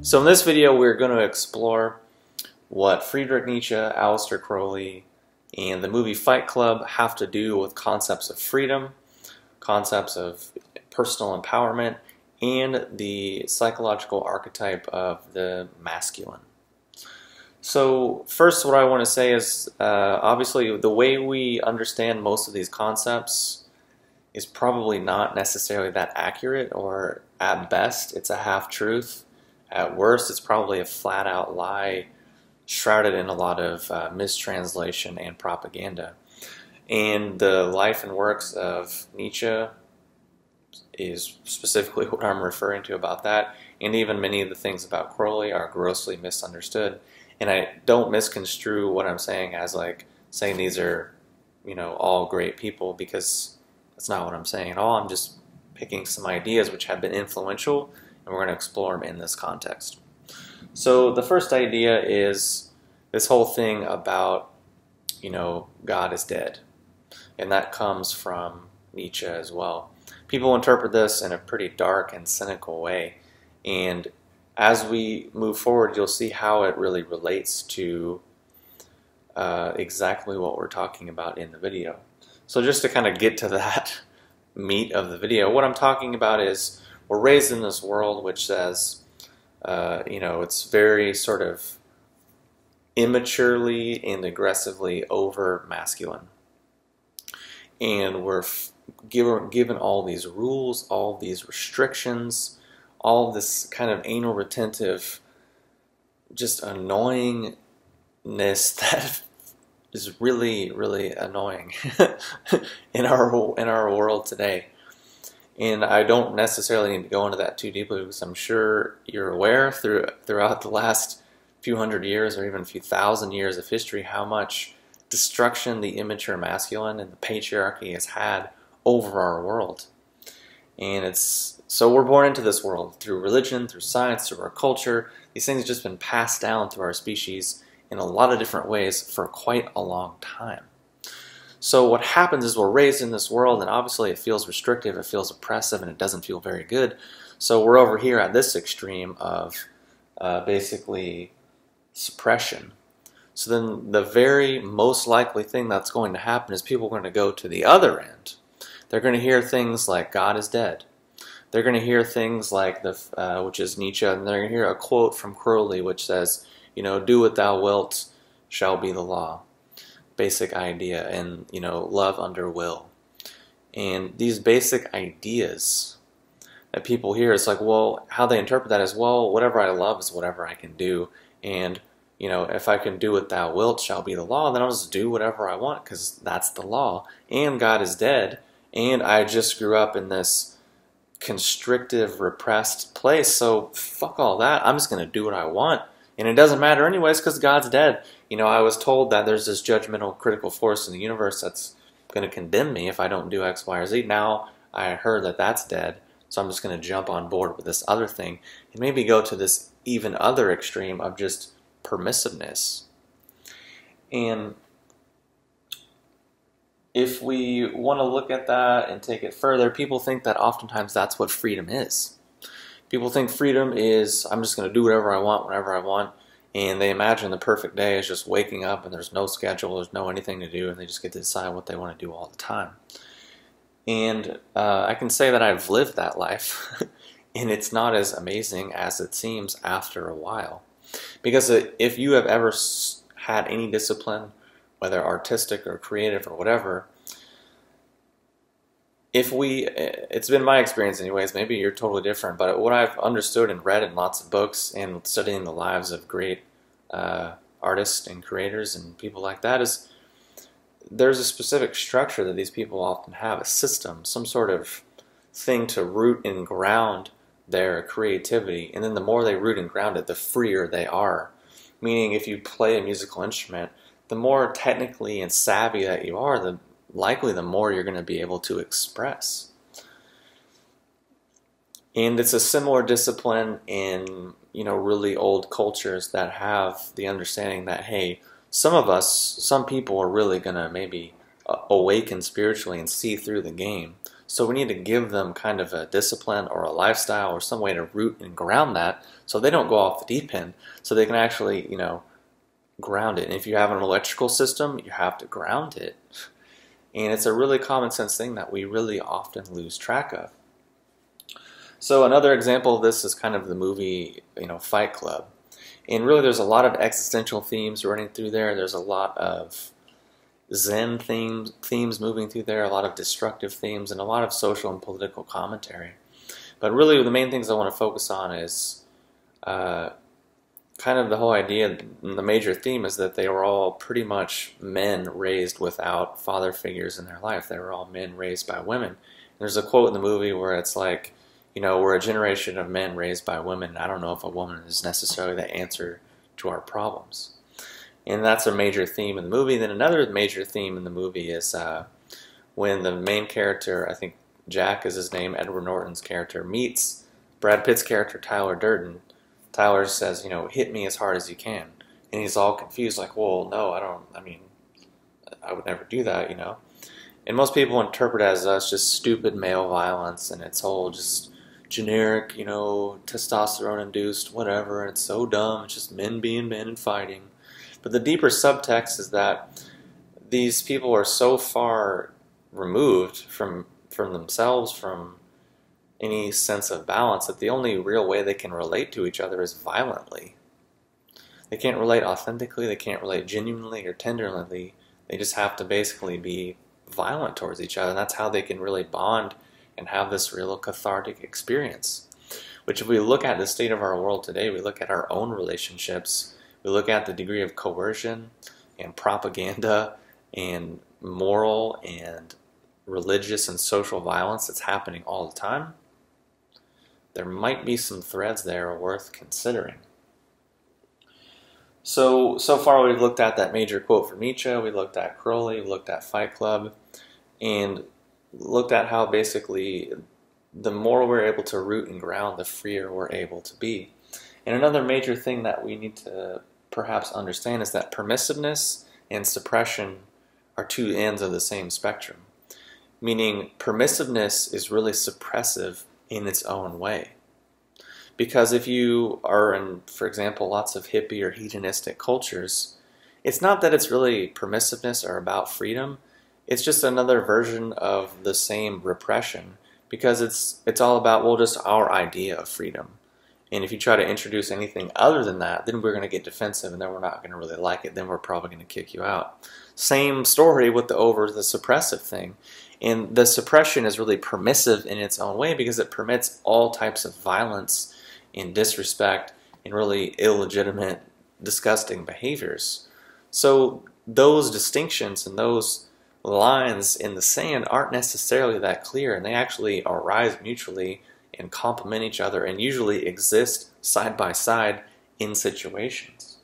So in this video we're going to explore what Friedrich Nietzsche, Aleister Crowley, and the movie Fight Club have to do with concepts of freedom, concepts of personal empowerment, and the psychological archetype of the masculine. So first, what I want to say is obviously the way we understand most of these concepts is probably not necessarily that accurate, or at best it's a half-truth. At worst, it's probably a flat-out lie shrouded in a lot of mistranslation and propaganda. And the life and works of Nietzsche is specifically what I'm referring to about that, and even many of the things about Crowley are grossly misunderstood. And I don't misconstrue what I'm saying as like saying these are, all great people, because that's not what I'm saying at all. I'm just picking some ideas which have been influential, and we're going to explore them in this context. So the first idea is this whole thing about, God is dead. And that comes from Nietzsche as well. People interpret this in a pretty dark and cynical way. And as we move forward, you'll see how it really relates to exactly what we're talking about in the video. So just to kind of get to that meat of the video, what I'm talking about is we're raised in this world which says, it's very sort of immaturely and aggressively over masculine. And we're given all these rules, all these restrictions, all this kind of anal retentive, just annoyingness that is really, really annoying in our world today. And I don't necessarily need to go into that too deeply, because I'm sure you're aware throughout the last few hundred years or even a few thousand years of history how much destruction the immature masculine and the patriarchy has had over our world. And so we're born into this world through religion, through science, through our culture. These things have just been passed down through our species in a lot of different ways for quite a long time. So what happens is we're raised in this world, and obviously it feels restrictive, it feels oppressive, and it doesn't feel very good. So we're over here at this extreme of basically suppression. So then the very most likely thing that's going to happen is people are going to go to the other end. They're going to hear things like God is dead. They're going to hear things like, which is Nietzsche, and they're going to hear a quote from Crowley which says, do what thou wilt shall be the law. Basic idea, and love under will. And these basic ideas that people hear, it's like, well, how they interpret that is, well, whatever I love is whatever I can do, and if I can do what thou wilt shall be the law, then I'll just do whatever I want, because that's the law. And God is dead, and I just grew up in this constrictive, repressed place, so fuck all that. I'm just going to do what I want, and it doesn't matter anyways because God's dead. I was told that there's this judgmental, critical force in the universe that's going to condemn me if I don't do X, Y, or Z. Now I heard that that's dead, so I'm just going to jump on board with this other thing and maybe go to this even other extreme of just permissiveness. And if we want to look at that and take it further, people think that oftentimes that's what freedom is. People think freedom is, I'm just going to do whatever I want, whenever I want. And they imagine the perfect day is just waking up and there's no schedule, there's no anything to do, and they just get to decide what they want to do all the time. And I can say that I've lived that life, and it's not as amazing as it seems after a while. Because if you have ever had any discipline, whether artistic or creative or whatever, it's been my experience anyways, maybe you're totally different, but what I've understood and read in lots of books and studying the lives of great artists and creators and people like that is there's a specific structure that these people often have, a system, some sort of thing to root and ground their creativity, and then the more they root and ground it, the freer they are. Meaning if you play a musical instrument, the more technically and savvy that you are, the more you're going to be able to express. And it's a similar discipline in, really old cultures that have the understanding that, hey, some people are really going to maybe awaken spiritually and see through the game. So we need to give them kind of a discipline or a lifestyle or some way to root and ground that so they don't go off the deep end, so they can actually, ground it. And if you have an electrical system, you have to ground it. And it's a really common sense thing that we really often lose track of. So another example of this is kind of the movie, Fight Club. And really there's a lot of existential themes running through there. There's a lot of Zen themes moving through there, a lot of destructive themes, and a lot of social and political commentary. But really the main things I want to focus on is kind of the whole idea, the major theme is that they were all pretty much men raised without father figures in their life. They were all men raised by women. There's a quote in the movie where it's like, we're a generation of men raised by women. I don't know if a woman is necessarily the answer to our problems. And that's a major theme in the movie. Then another major theme in the movie is when the main character, I think Jack is his name, Edward Norton's character, meets Brad Pitt's character, Tyler Durden. Tyler says, hit me as hard as you can. And he's all confused, like, well, no, I would never do that, And most people interpret it as just stupid male violence, and it's all just generic, testosterone-induced, whatever. It's so dumb. It's just men being men and fighting. But the deeper subtext is that these people are so far removed from themselves, from any sense of balance, that the only real way they can relate to each other is violently. They can't relate authentically, they can't relate genuinely or tenderly. They just have to basically be violent towards each other, and that's how they can really bond and have this real cathartic experience. Which, if we look at the state of our world today, we look at our own relationships, we look at the degree of coercion and propaganda and moral and religious and social violence that's happening all the time, there might be some threads there worth considering. So far we've looked at that major quote from Nietzsche, we looked at Crowley, we looked at Fight Club, and looked at how basically the more we're able to root and ground, the freer we're able to be. And another major thing that we need to perhaps understand is that permissiveness and suppression are two ends of the same spectrum. Meaning permissiveness is really suppressive in its own way. Because if you are in, for example, lots of hippie or hedonistic cultures, it's not that it's really permissiveness or about freedom, it's just another version of the same repression, because it's all about, well, just our idea of freedom. And if you try to introduce anything other than that, then we're going to get defensive, and then we're not going to really like it, then we're probably going to kick you out. Same story with the suppressive thing. And the suppression is really permissive in its own way because it permits all types of violence and disrespect and really illegitimate, disgusting behaviors. So those distinctions and those lines in the sand aren't necessarily that clear, and they actually arise mutually and complement each other and usually exist side by side in situations.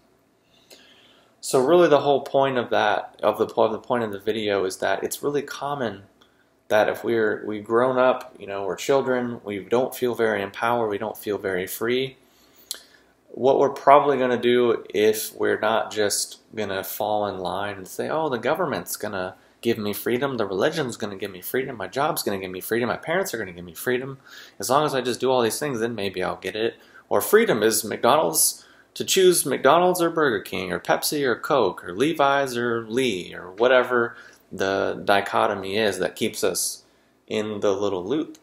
So really the whole point of the point of the video is that it's really common that if we've grown up, we're children, we don't feel very empowered, we don't feel very free, what we're probably going to do if we're not just going to fall in line and say, oh, the government's going to give me freedom, the religion's going to give me freedom, my job's going to give me freedom, my parents are going to give me freedom, as long as I just do all these things, then maybe I'll get it. Or freedom is McDonald's, to choose McDonald's or Burger King or Pepsi or Coke or Levi's or Lee or whatever the dichotomy is that keeps us in the little loop.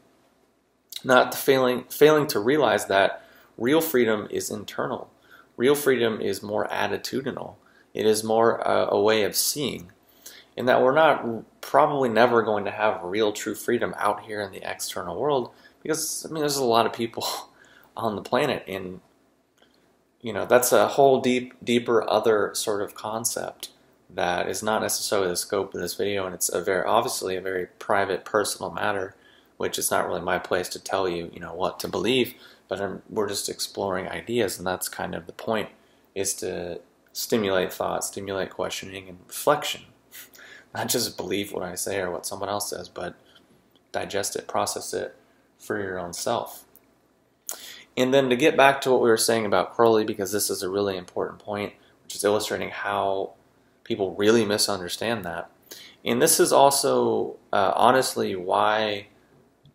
Not failing to realize that real freedom is internal. Real freedom is more attitudinal. It is more a way of seeing. And that we're not probably never going to have real true freedom out here in the external world, because there's a lot of people on the planet, and that's a whole deeper other sort of concept that is not necessarily the scope of this video, and it's obviously a very private, personal matter, which is not really my place to tell you, what to believe, but we're just exploring ideas, and that's kind of the point, is to stimulate thought, stimulate questioning and reflection. Not just believe what I say or what someone else says, but digest it, process it for your own self. And then to get back to what we were saying about Crowley, because this is a really important point, which is illustrating how people really misunderstand that. And this is also honestly why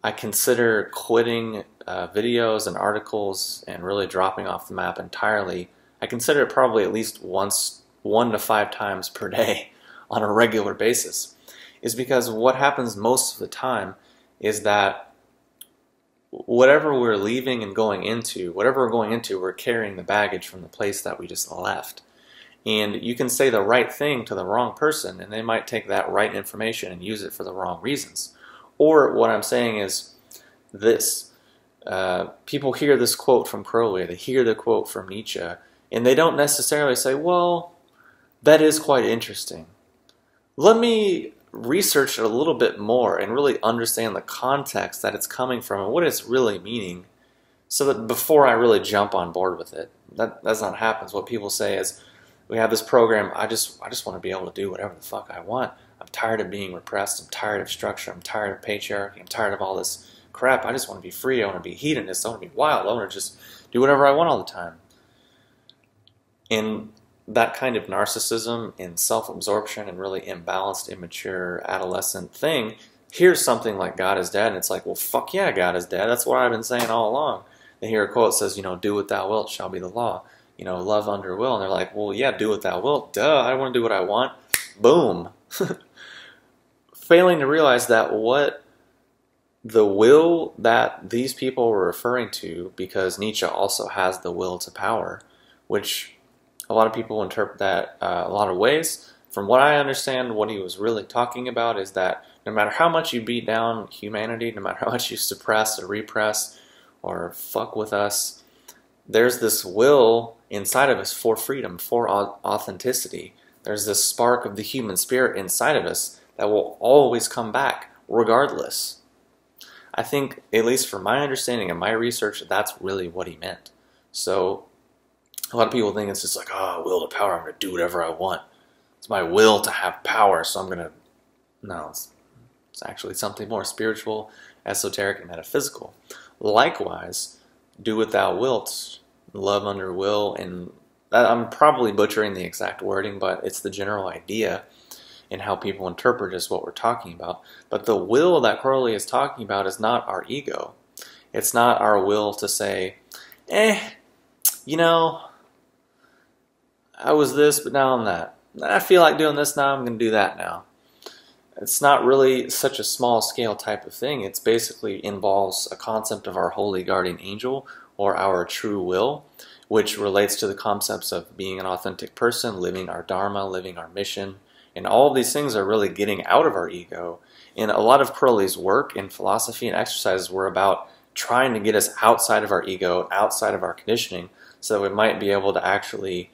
I consider quitting videos and articles and really dropping off the map entirely. I consider it probably at least once, 1 to 5 times per day on a regular basis, is because what happens most of the time is that whatever we're leaving and going into, whatever we're going into, we're carrying the baggage from the place that we just left. And you can say the right thing to the wrong person, and they might take that right information and use it for the wrong reasons. Or what I'm saying is this. People hear this quote from Crowley, they hear the quote from Nietzsche, and they don't necessarily say, well, that is quite interesting. Let me research it a little bit more and really understand the context that it's coming from and what it's really meaning, so that before I really jump on board with it. That's not happens. What people say is, we have this program, I just want to be able to do whatever the fuck I want. I'm tired of being repressed, I'm tired of structure, I'm tired of patriarchy, I'm tired of all this crap. I just want to be free, I want to be hedonist, I want to be wild, I want to just do whatever I want all the time. And that kind of narcissism and self-absorption and really imbalanced, immature, adolescent thing, here's something like God is dead, and it's like, well, fuck yeah, God is dead. That's what I've been saying all along. They hear a quote that says, do what thou wilt shall be the law. Love under will. And they're like, well, yeah, do what thou wilt. Duh, I want to do what I want. Boom. Failing to realize that what the will that these people were referring to, because Nietzsche also has the will to power, which a lot of people interpret that a lot of ways. From what I understand, what he was really talking about is that no matter how much you beat down humanity, no matter how much you suppress or repress or fuck with us, there's this will inside of us for freedom, for authenticity. There's this spark of the human spirit inside of us that will always come back, regardless. I think, at least from my understanding and my research, that's really what he meant. So, a lot of people think it's just like, will to power, I'm going to do whatever I want. It's my will to have power, so I'm going to... No, it's actually something more spiritual, esoteric, and metaphysical. Likewise, do what thou wilt, love under will, and I'm probably butchering the exact wording, but it's the general idea and how people interpret is what we're talking about. But the will that Crowley is talking about is not our ego. It's not our will to say, I was this, but now I'm that. I feel like doing this now, I'm going to do that now. It's not really such a small scale type of thing. It's basically involves a concept of our holy guardian angel, or our true will, which relates to the concepts of being an authentic person, living our dharma, living our mission. And all of these things are really getting out of our ego. And a lot of Crowley's work in philosophy and exercises were about trying to get us outside of our ego, outside of our conditioning, so that we might be able to actually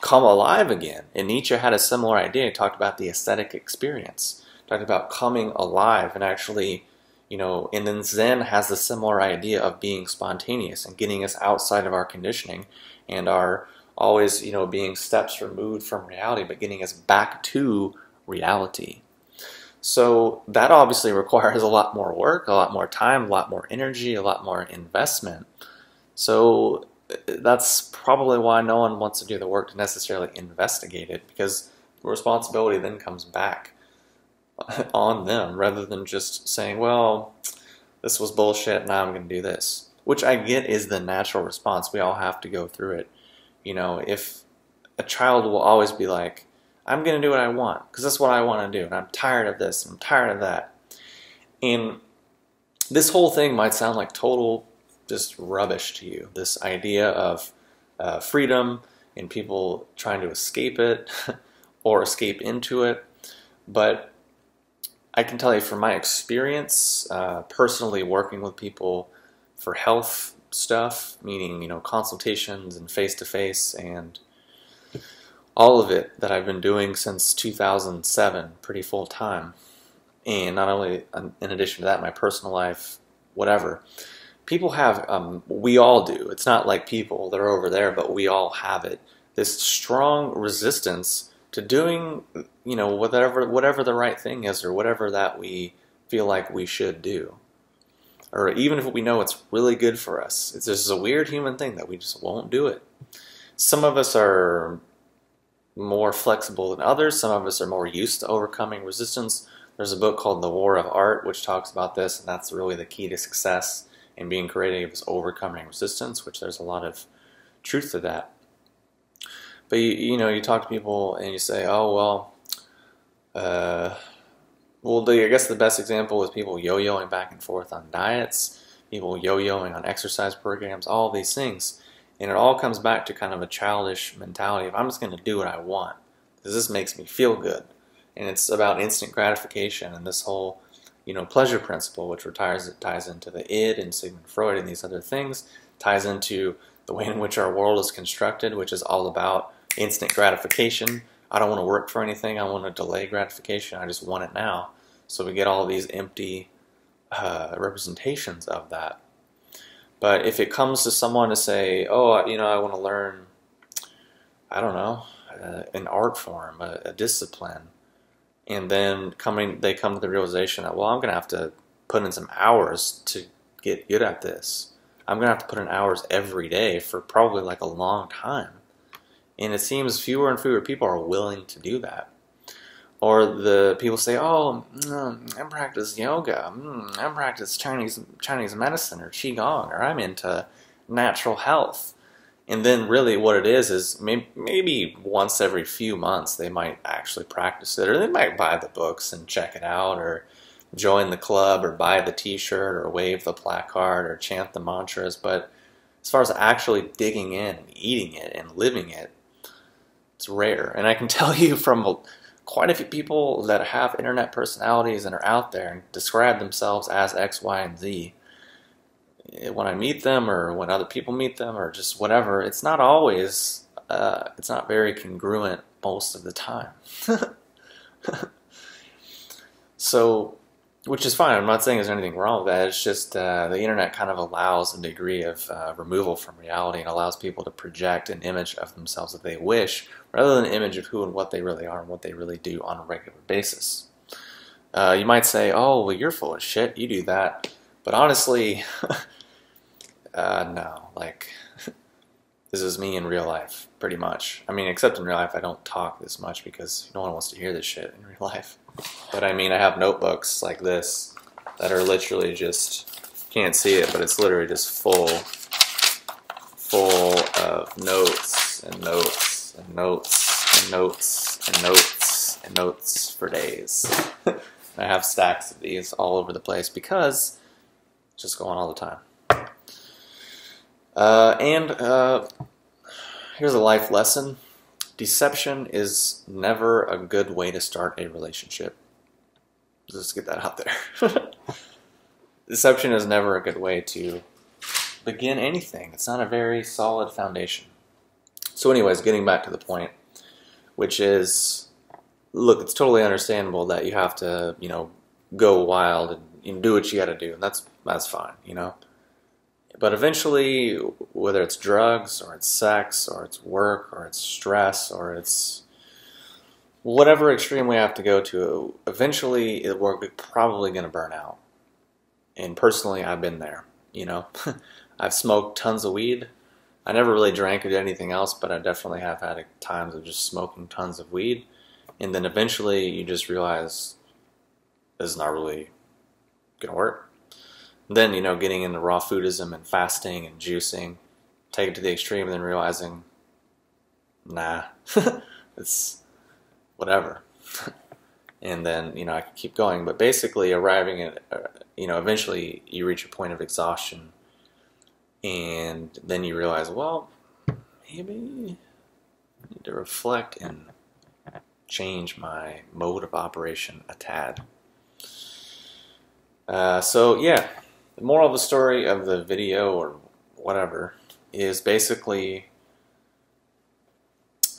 come alive again. And Nietzsche had a similar idea. He talked about the aesthetic experience, talked about coming alive and actually, and then Zen has a similar idea of being spontaneous and getting us outside of our conditioning and our always, being steps removed from reality, but getting us back to reality. So that obviously requires a lot more work, a lot more time, a lot more energy, a lot more investment. So that's probably why no one wants to do the work to necessarily investigate it, because the responsibility then comes back on them rather than just saying, well, this was bullshit, now I'm going to do this. Which I get is the natural response. We all have to go through it. If a child will always be like, I'm going to do what I want because that's what I want to do, and I'm tired of this, and I'm tired of that. And this whole thing might sound like total just rubbish to you, this idea of freedom and people trying to escape it or escape into it. But I can tell you from my experience, personally working with people for health stuff, meaning, consultations and face-to-face and all of it that I've been doing since 2007, pretty full-time. And not only, in addition to that, my personal life, whatever. People have, we all do. It's not like people that are over there, but we all have it. This strong resistance to doing, whatever the right thing is, or whatever that we feel like we should do. Or even if we know it's really good for us. It's just a weird human thing that we just won't do it. Some of us are more flexible than others. Some of us are more used to overcoming resistance. There's a book called The War of Art, which talks about this, and that's really the key to success in being creative is overcoming resistance, which there's a lot of truth to that. But you know, you talk to people and you say, oh, well, I guess the best example is people yo-yoing back and forth on diets, people yo-yoing on exercise programs, all these things. And it all comes back to kind of a childish mentality of I'm just going to do what I want because this makes me feel good. And it's about instant gratification and this whole, you know, pleasure principle, which ties into the id and Sigmund Freud and these other things, ties into the way in which our world is constructed, which is all about instant gratification. I don't want to work for anything. I want to delay gratification. I just want it now. So we get all these empty representations of that. But if it comes to someone to say, oh, you know, I want to learn, I don't know, an art form, a discipline, and then they come to the realization that, well, I'm going to have to put in some hours to get good at this. I'm going to have to put in hours every day for probably like a long time. And it seems fewer and fewer people are willing to do that. Or the people say, oh, I practice yoga, I practice Chinese medicine or Qigong, or I'm into natural health. And then really what it is maybe once every few months they might actually practice it, or they might buy the books and check it out, or join the club, or buy the t-shirt, or wave the placard, or chant the mantras. But as far as actually digging in and eating it and living it, it's rare. And I can tell you from quite a few people that have internet personalities and are out there and describe themselves as X, Y, and Z. When I meet them, or when other people meet them, or just whatever, it's not always, it's not very congruent most of the time. So, which is fine. I'm not saying there's anything wrong with that. It's just the internet kind of allows a degree of removal from reality and allows people to project an image of themselves that they wish, rather than an image of who and what they really are and what they really do on a regular basis. You might say, oh, well, you're full of shit. You do that. But honestly, no. Like, this is me in real life, pretty much. I mean, except in real life, I don't talk this much because no one wants to hear this shit in real life. But I mean, I have notebooks like this that are literally just, can't see it, but it's literally just full of notes and notes and notes and notes and notes and notes for days. I have stacks of these all over the place because it's just going all the time. Here's a life lesson. Deception is never a good way to start a relationship. Just get that out there. Deception is never a good way to begin anything. It's not a very solid foundation. So anyways, getting back to the point, which is, look, it's totally understandable that you have to, you know, go wild and you know, do what you got to do, and that's fine, you know. But eventually, whether it's drugs, or it's sex, or it's work, or it's stress, or it's whatever extreme we have to go to, eventually we're probably going to burn out. And personally, I've been there, you know. I've smoked tons of weed. I never really drank or did anything else, but I definitely have had times of just smoking tons of weed. And then eventually you just realize this is not really going to work. Then, you know, getting into raw foodism and fasting and juicing, take it to the extreme and then realizing, nah, it's whatever. And then, you know, I can keep going. But basically arriving at, you know, eventually you reach a point of exhaustion. And then you realize, well, maybe I need to reflect and change my mode of operation a tad. So, yeah. The moral of the story of the video, or whatever, is basically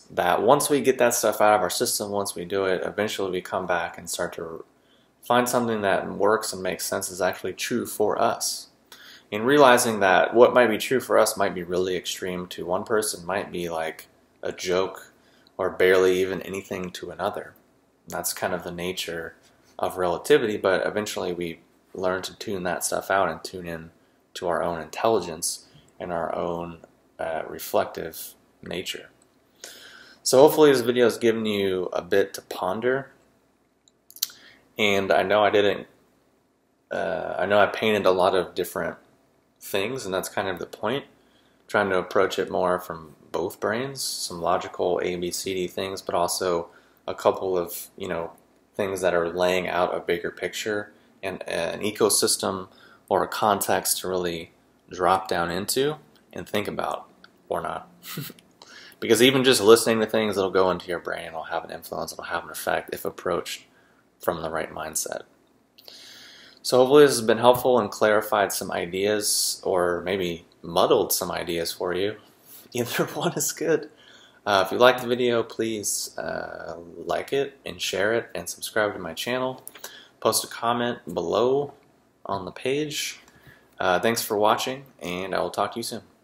that once we get that stuff out of our system, once we do it, eventually we come back and start to find something that works and makes sense, is actually true for us. And realizing that what might be true for us might be really extreme to one person, might be like a joke or barely even anything to another. That's kind of the nature of relativity, but eventually we learn to tune that stuff out and tune in to our own intelligence and our own reflective nature. So hopefully this video has given you a bit to ponder. And I know I didn't, I know I painted a lot of different things, and that's kind of the point. Trying to approach it more from both brains, some logical A, B, C, D things, but also a couple of, things that are laying out a bigger picture and an ecosystem or a context to really drop down into and think about, or not. Because even just listening to things, it'll go into your brain, it'll have an influence, it'll have an effect if approached from the right mindset. So hopefully this has been helpful and clarified some ideas, or maybe muddled some ideas for you. Either one is good. If you like the video, please like it and share it and subscribe to my channel. Post a comment below on the page. Thanks for watching, and I will talk to you soon.